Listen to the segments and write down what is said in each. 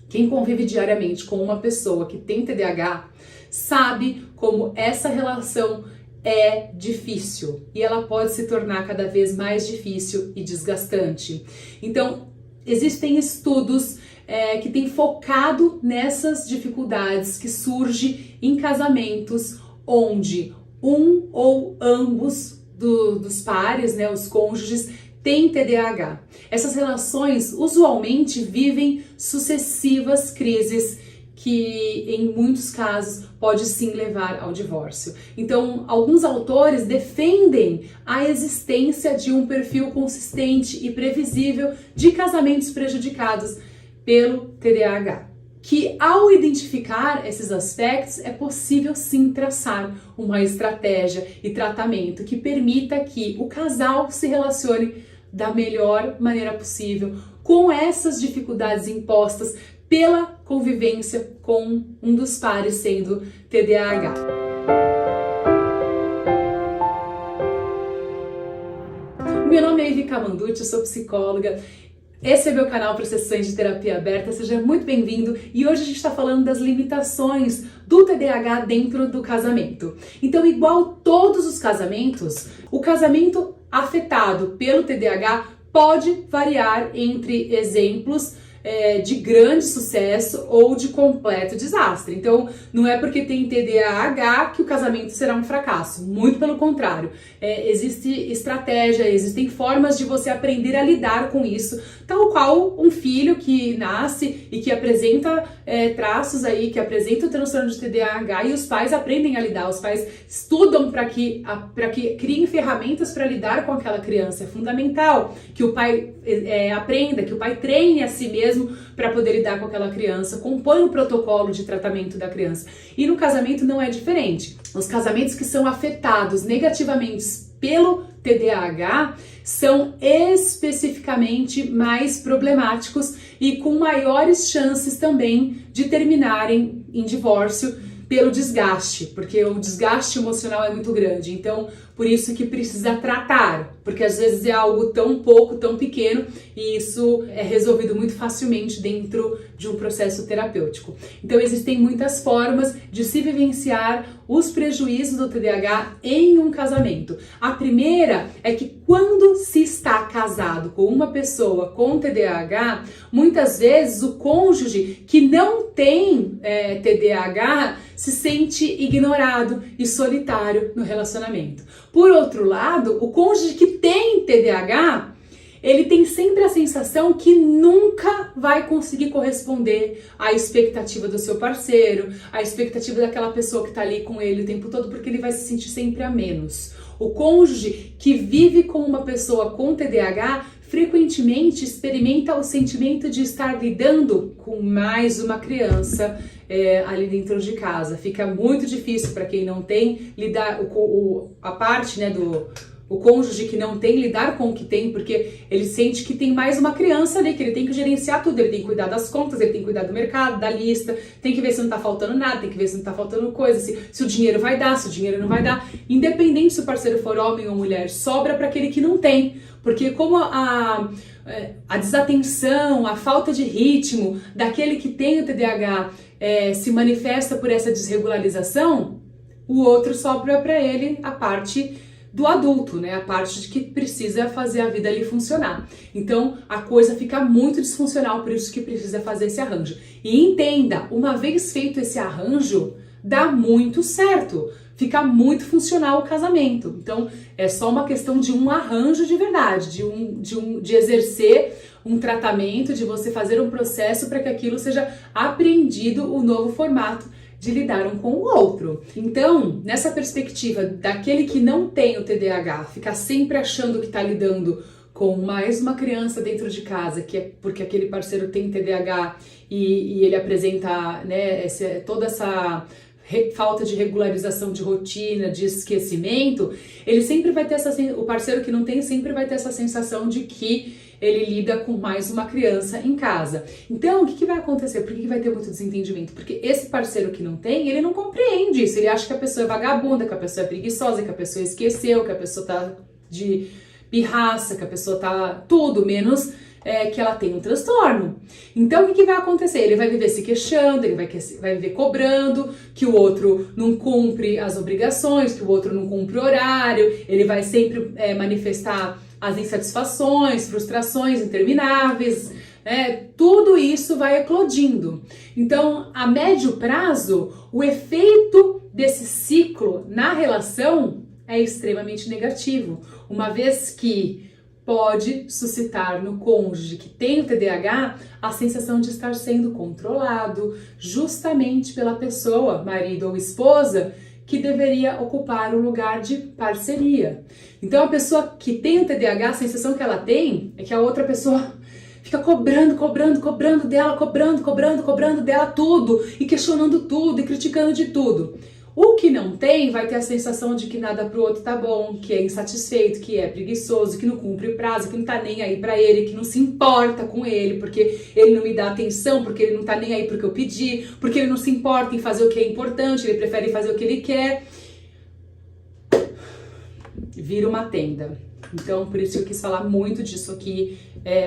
Quem convive diariamente com uma pessoa que tem TDAH sabe como essa relação é difícil e ela pode se tornar cada vez mais difícil e desgastante. Então, existem estudos que têm focado nessas dificuldades que surgem em casamentos onde um ou ambos dos pares, né, os cônjuges, têm TDAH. Essas relações usualmente vivem sucessivas crises que em muitos casos pode sim levar ao divórcio. Então, alguns autores defendem a existência de um perfil consistente e previsível de casamentos prejudicados pelo TDAH, que ao identificar esses aspectos é possível sim traçar uma estratégia e tratamento que permita que o casal se relacione da melhor maneira possível com essas dificuldades impostas pela convivência com um dos pares sendo TDAH. Meu nome é Ivy Camanducci, eu sou psicóloga. Esse é meu canal para sessões de terapia aberta, seja muito bem-vindo e hoje a gente está falando das limitações do TDAH dentro do casamento. Então, igual todos os casamentos, o casamento afetado pelo TDAH pode variar entre exemplos de grande sucesso ou de completo desastre. Então, não é porque tem TDAH que o casamento será um fracasso. Muito pelo contrário. Existe estratégia, existem formas de você aprender a lidar com isso, tal qual um filho que nasce e que apresenta traços aí, que apresenta o transtorno de TDAH e os pais aprendem a lidar, os pais estudam para que criem ferramentas para lidar com aquela criança. É fundamental que o pai aprenda, que o pai treine a si mesmo para poder lidar com aquela criança, compõe um protocolo de tratamento da criança. E no casamento não é diferente. Os casamentos que são afetados negativamente pelo TDAH são especificamente mais problemáticos e com maiores chances também de terminarem em divórcio pelo desgaste, porque o desgaste emocional é muito grande. Então, por isso que precisa tratar, porque às vezes é algo tão pouco, tão pequeno, e isso é resolvido muito facilmente dentro de um processo terapêutico. Então, existem muitas formas de se vivenciar os prejuízos do TDAH em um casamento. A primeira é que quando se está casado com uma pessoa com TDAH, muitas vezes o cônjuge que não tem TDAH se sente ignorado e solitário no relacionamento. Por outro lado, o cônjuge que tem TDAH, ele tem sempre a sensação que nunca vai conseguir corresponder à expectativa do seu parceiro, à expectativa daquela pessoa que está ali com ele o tempo todo, porque ele vai se sentir sempre a menos. O cônjuge que vive com uma pessoa com TDAH frequentemente experimenta o sentimento de estar lidando com mais uma criança ali dentro de casa. Fica muito difícil para quem não tem lidar a parte, né, o cônjuge que não tem lidar com o que tem, porque ele sente que tem mais uma criança ali, que ele tem que gerenciar tudo, ele tem que cuidar das contas, ele tem que cuidar do mercado, da lista, tem que ver se não tá faltando nada, tem que ver se não tá faltando coisa, se o dinheiro vai dar, se o dinheiro não vai dar. Independente se o parceiro for homem ou mulher, sobra para aquele que não tem, porque como a desatenção, a falta de ritmo daquele que tem o TDAH se manifesta por essa desregularização, o outro sobra para ele a parte do adulto, né? A parte de que precisa fazer a vida ali funcionar. Então, a coisa fica muito disfuncional, por isso que precisa fazer esse arranjo. E entenda, uma vez feito esse arranjo, dá muito certo. Fica muito funcional o casamento. Então, é só uma questão de um arranjo de verdade, de exercer um tratamento, de você fazer um processo para que aquilo seja aprendido, o novo formato de lidar um com o outro. Então, nessa perspectiva daquele que não tem o TDAH, ficar sempre achando que está lidando com mais uma criança dentro de casa, que é porque aquele parceiro tem TDAH e ele apresenta, né, toda essa falta de regularização de rotina, de esquecimento, ele sempre vai ter o parceiro que não tem sempre vai ter essa sensação de que ele lida com mais uma criança em casa. Então, o que vai acontecer? Por que vai ter muito desentendimento? Porque esse parceiro que não tem, ele não compreende isso. Ele acha que a pessoa é vagabunda, que a pessoa é preguiçosa, que a pessoa esqueceu, que a pessoa tá de pirraça, que a pessoa tá tudo menos que ela tem um transtorno. Então, o que vai acontecer? Ele vai viver se queixando, ele vai viver cobrando, que o outro não cumpre as obrigações, que o outro não cumpre o horário, ele vai sempre manifestar as insatisfações, frustrações intermináveis, tudo isso vai eclodindo. Então, a médio prazo, o efeito desse ciclo na relação é extremamente negativo, uma vez que pode suscitar no cônjuge que tem o TDAH a sensação de estar sendo controlado justamente pela pessoa, marido ou esposa, que deveria ocupar o lugar de parceria. Então a pessoa que tem o TDAH, a sensação que ela tem é que a outra pessoa fica cobrando dela tudo, e questionando tudo, e criticando de tudo. O que não tem vai ter a sensação de que nada pro outro tá bom, que é insatisfeito, que é preguiçoso, que não cumpre o prazo, que não tá nem aí pra ele, que não se importa com ele, porque ele não me dá atenção, porque ele não tá nem aí porque eu pedi, porque ele não se importa em fazer o que é importante, ele prefere fazer o que ele quer. Vira uma tenda. Então, por isso eu quis falar muito disso aqui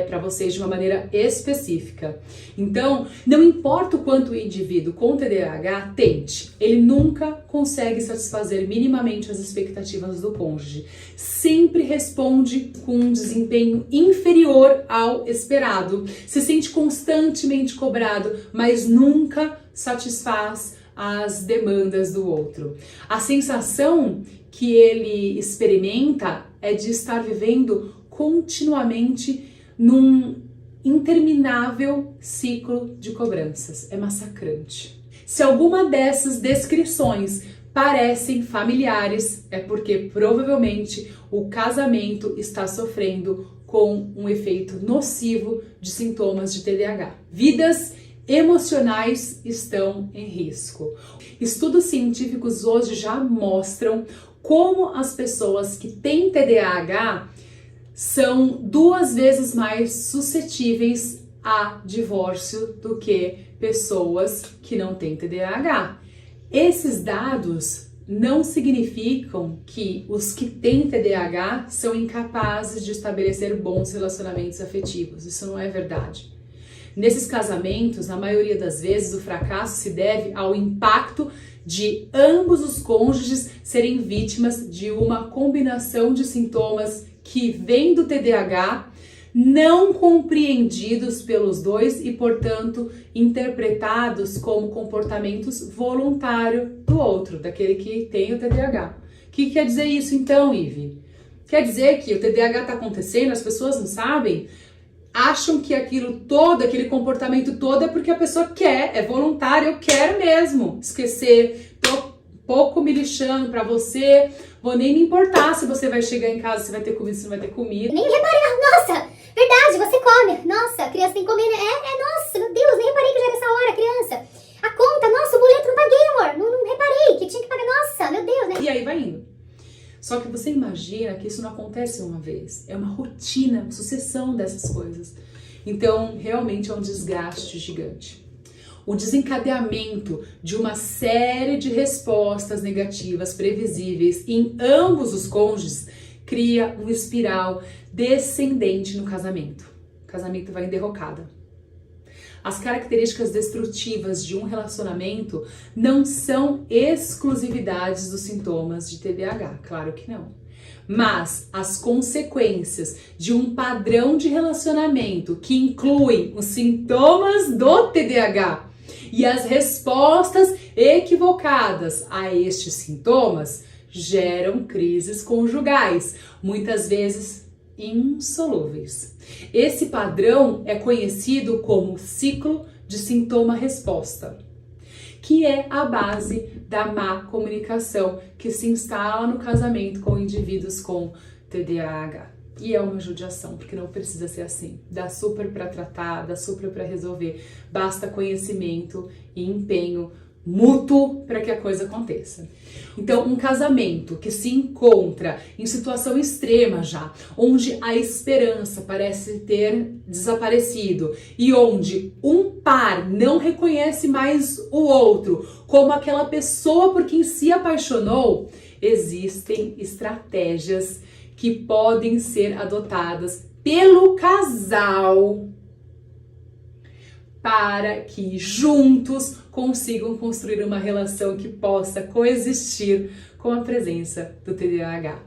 para vocês de uma maneira específica. Então, não importa o quanto o indivíduo com TDAH tente, ele nunca consegue satisfazer minimamente as expectativas do cônjuge. Sempre responde com um desempenho inferior ao esperado, se sente constantemente cobrado, mas nunca satisfaz as demandas do outro. A sensação que ele experimenta é de estar vivendo continuamente num interminável ciclo de cobranças. É massacrante. Se alguma dessas descrições parecem familiares, é porque provavelmente o casamento está sofrendo com um efeito nocivo de sintomas de TDAH. Vidas emocionais estão em risco. Estudos científicos hoje já mostram como as pessoas que têm TDAH são 2 vezes mais suscetíveis a divórcio do que pessoas que não têm TDAH. Esses dados não significam que os que têm TDAH são incapazes de estabelecer bons relacionamentos afetivos. Isso não é verdade. Nesses casamentos, na maioria das vezes, o fracasso se deve ao impacto de ambos os cônjuges serem vítimas de uma combinação de sintomas que vêm do TDAH, não compreendidos pelos dois e, portanto, interpretados como comportamentos voluntários do outro, daquele que tem o TDAH. O que quer dizer isso então, Ive? Quer dizer que o TDAH está acontecendo, as pessoas não sabem? Acham que aquilo todo, aquele comportamento todo é porque a pessoa quer, é voluntário, eu quero mesmo esquecer, tô pouco me lixando pra você, vou nem me importar se você vai chegar em casa, se vai ter comida, se não vai ter comida. Nem reparei, nossa, verdade, você come, nossa, a criança tem que comer, nossa, meu Deus, nem reparei que já era essa hora, criança. A conta, nossa, o boleto não paguei, amor, não reparei que tinha que pagar, nossa, meu Deus, né? E aí vai indo. Só que você imagina que isso não acontece uma vez, é uma rotina, uma sucessão dessas coisas. Então, realmente é um desgaste gigante. O desencadeamento de uma série de respostas negativas previsíveis em ambos os cônjuges cria uma espiral descendente no casamento. O casamento vai em derrocada. As características destrutivas de um relacionamento não são exclusividades dos sintomas de TDAH, claro que não. Mas as consequências de um padrão de relacionamento que inclui os sintomas do TDAH e as respostas equivocadas a estes sintomas geram crises conjugais, muitas vezes insolúveis. Esse padrão é conhecido como ciclo de sintoma-resposta, que é a base da má comunicação que se instala no casamento com indivíduos com TDAH. E é uma judiação, porque não precisa ser assim. Dá super para tratar, dá super para resolver. Basta conhecimento e empenho mútuo para que a coisa aconteça. Então, um casamento que se encontra em situação extrema já, onde a esperança parece ter desaparecido e onde um par não reconhece mais o outro como aquela pessoa por quem se apaixonou, existem estratégias que podem ser adotadas pelo casal para que juntos consigam construir uma relação que possa coexistir com a presença do TDAH.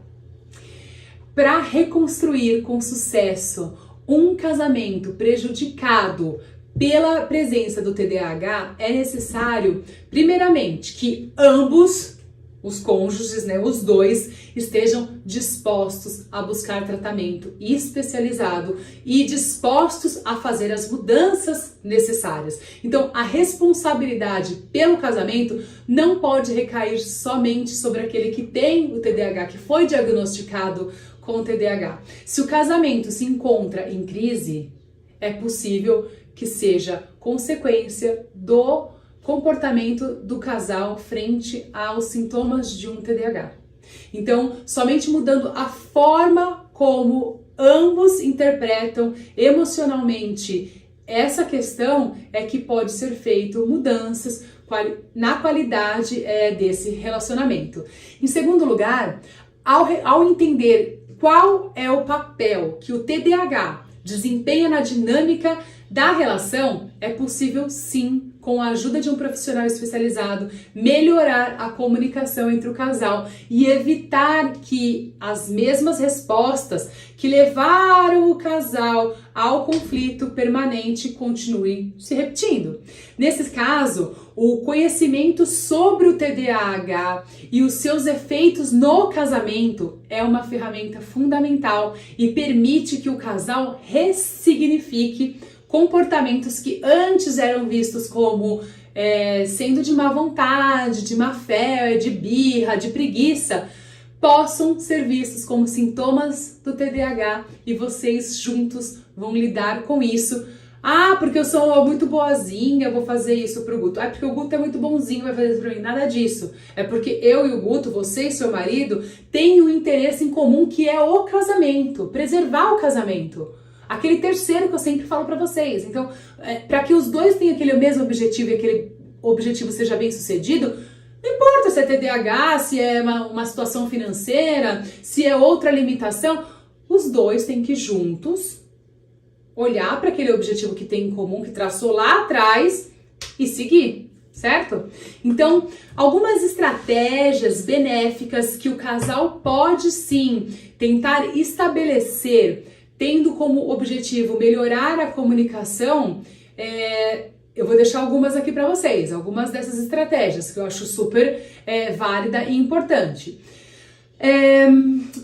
Para reconstruir com sucesso um casamento prejudicado pela presença do TDAH, é necessário, primeiramente, que ambos, os cônjuges, né, os dois, estejam dispostos a buscar tratamento especializado e dispostos a fazer as mudanças necessárias. Então, a responsabilidade pelo casamento não pode recair somente sobre aquele que tem o TDAH, que foi diagnosticado com o TDAH. Se o casamento se encontra em crise, é possível que seja consequência do comportamento do casal frente aos sintomas de um TDAH. Então, somente mudando a forma como ambos interpretam emocionalmente essa questão é que pode ser feito mudanças na qualidade desse relacionamento. Em segundo lugar, ao entender qual é o papel que o TDAH desempenha na dinâmica da relação, é possível sim, com a ajuda de um profissional especializado, melhorar a comunicação entre o casal e evitar que as mesmas respostas que levaram o casal ao conflito permanente continuem se repetindo. Nesse caso, o conhecimento sobre o TDAH e os seus efeitos no casamento é uma ferramenta fundamental e permite que o casal ressignifique comportamentos que antes eram vistos como sendo de má vontade, de má fé, de birra, de preguiça, possam ser vistos como sintomas do TDAH e vocês juntos vão lidar com isso. Ah, porque eu sou muito boazinha, eu vou fazer isso pro Guto. Ah, porque o Guto é muito bonzinho, vai fazer isso pra mim. Nada disso. É porque eu e o Guto, você e seu marido, têm um interesse em comum que é o casamento, preservar o casamento. Aquele terceiro que eu sempre falo pra vocês. Então, para que os dois tenham aquele mesmo objetivo e aquele objetivo seja bem sucedido, não importa se é TDAH, se é uma situação financeira, se é outra limitação, os dois têm que juntos olhar para aquele objetivo que tem em comum, que traçou lá atrás e seguir, certo? Então, algumas estratégias benéficas que o casal pode sim tentar estabelecer, tendo como objetivo melhorar a comunicação, eu vou deixar algumas aqui para vocês, algumas dessas estratégias que eu acho super válida e importante.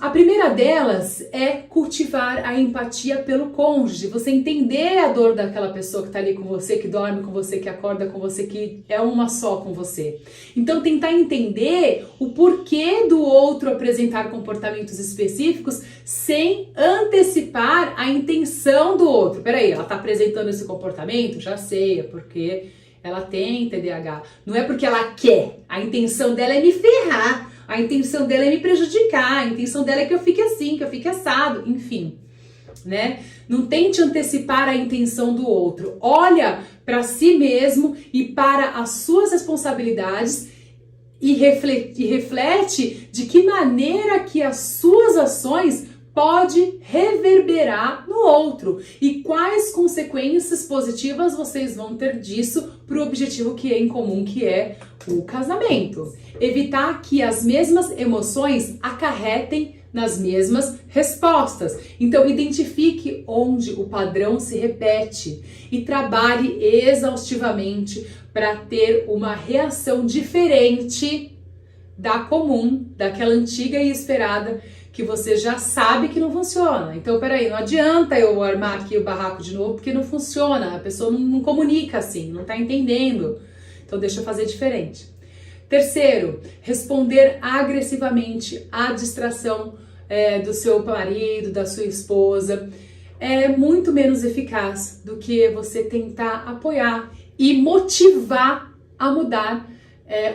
A primeira delas é cultivar a empatia pelo cônjuge, você entender a dor daquela pessoa que está ali com você, que dorme com você, que acorda com você, que é uma só com você. Então tentar entender o porquê do outro apresentar comportamentos específicos sem antecipar a intenção do outro. Peraí, ela está apresentando esse comportamento? Já sei, é porque ela tem TDAH. Não é porque ela quer, a intenção dela é me ferrar. A intenção dela é me prejudicar, a intenção dela é que eu fique assim, que eu fique assado, enfim, né? Não tente antecipar a intenção do outro. Olha para si mesmo e para as suas responsabilidades e reflete de que maneira que as suas ações pode reverberar no outro e quais consequências positivas vocês vão ter disso para o objetivo que é em comum, que é o casamento. Evitar que as mesmas emoções acarretem nas mesmas respostas. Então, identifique onde o padrão se repete e trabalhe exaustivamente para ter uma reação diferente da comum, daquela antiga e esperada que você já sabe que não funciona. Então, peraí, não adianta eu armar aqui o barraco de novo porque não funciona, a pessoa não comunica assim, não tá entendendo. Então, deixa eu fazer diferente. Terceiro, responder agressivamente à distração do seu marido, da sua esposa. É muito menos eficaz do que você tentar apoiar e motivar a mudar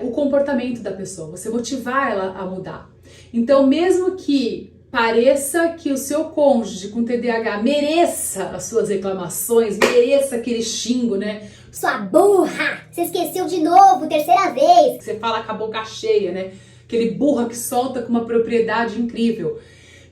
o comportamento da pessoa, você motivar ela a mudar. Então, mesmo que pareça que o seu cônjuge com TDAH mereça as suas reclamações, mereça aquele xingo, né? Sua burra! Você esqueceu de novo, terceira vez! Você fala com a boca cheia, né? Aquele burra que solta com uma propriedade incrível.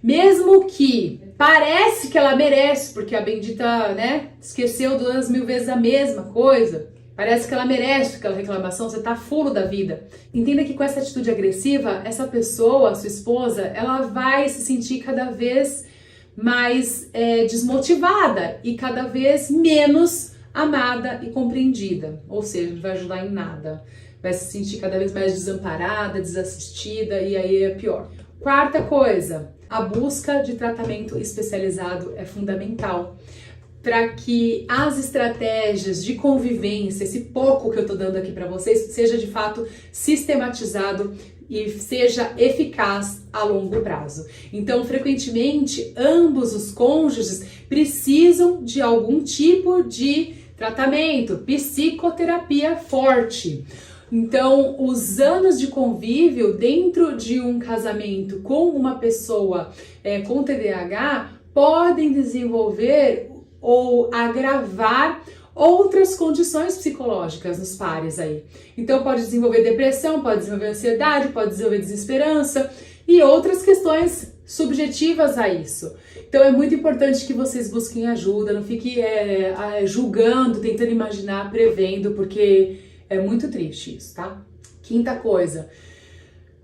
Mesmo que parece que ela merece, porque a bendita, né, esqueceu 2.000 vezes a mesma coisa. Parece que ela merece aquela reclamação, você tá fulo da vida. Entenda que com essa atitude agressiva, essa pessoa, sua esposa, ela vai se sentir cada vez mais desmotivada e cada vez menos amada e compreendida. Ou seja, não vai ajudar em nada. Vai se sentir cada vez mais desamparada, desassistida e aí é pior. Quarta coisa, a busca de tratamento especializado é fundamental para que as estratégias de convivência, esse pouco que eu tô dando aqui para vocês, seja de fato sistematizado e seja eficaz a longo prazo. Então, frequentemente, ambos os cônjuges precisam de algum tipo de tratamento, psicoterapia forte. Então, os anos de convívio dentro de um casamento com uma pessoa com TDAH podem desenvolver ou agravar outras condições psicológicas nos pares aí. Então pode desenvolver depressão, pode desenvolver ansiedade, pode desenvolver desesperança e outras questões subjetivas a isso. Então é muito importante que vocês busquem ajuda, não fiquem julgando, tentando imaginar, prevendo, porque é muito triste isso, tá? Quinta coisa,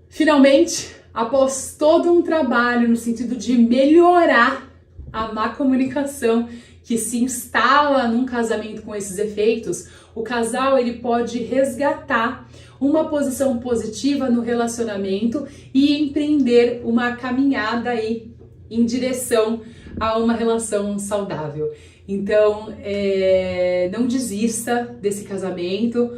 finalmente, após todo um trabalho no sentido de melhorar a má comunicação que se instala num casamento com esses efeitos, o casal ele pode resgatar uma posição positiva no relacionamento e empreender uma caminhada aí em direção a uma relação saudável. Então, não desista desse casamento,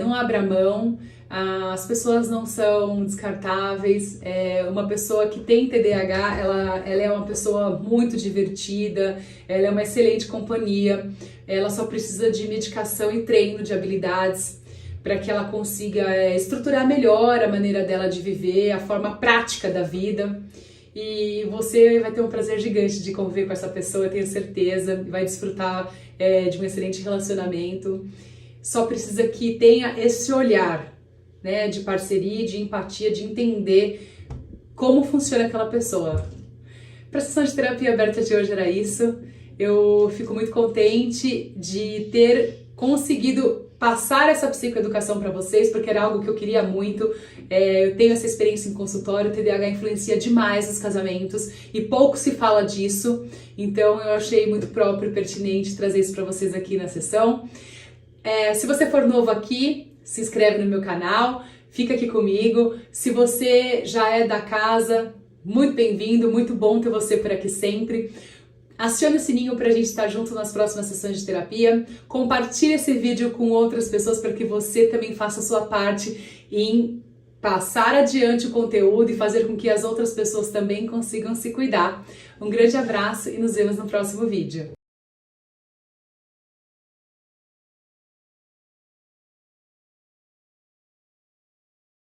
não abra mão. As pessoas não são descartáveis. Uma pessoa que tem TDAH, ela é uma pessoa muito divertida, ela é uma excelente companhia, ela só precisa de medicação e treino de habilidades para que ela consiga estruturar melhor a maneira dela de viver, a forma prática da vida. E você vai ter um prazer gigante de conviver com essa pessoa, eu tenho certeza, vai desfrutar de um excelente relacionamento. Só precisa que tenha esse olhar, né, de parceria, de empatia, de entender como funciona aquela pessoa. Para a sessão de terapia aberta de hoje era isso. Eu fico muito contente de ter conseguido passar essa psicoeducação para vocês, porque era algo que eu queria muito. Eu tenho essa experiência em consultório, o TDAH influencia demais nos casamentos e pouco se fala disso, então eu achei muito próprio e pertinente trazer isso para vocês aqui na sessão. Se você for novo aqui, se inscreve no meu canal, fica aqui comigo. Se você já é da casa, muito bem-vindo, muito bom ter você por aqui sempre. Acione o sininho para a gente estar junto nas próximas sessões de terapia. Compartilhe esse vídeo com outras pessoas para que você também faça a sua parte em passar adiante o conteúdo e fazer com que as outras pessoas também consigam se cuidar. Um grande abraço e nos vemos no próximo vídeo.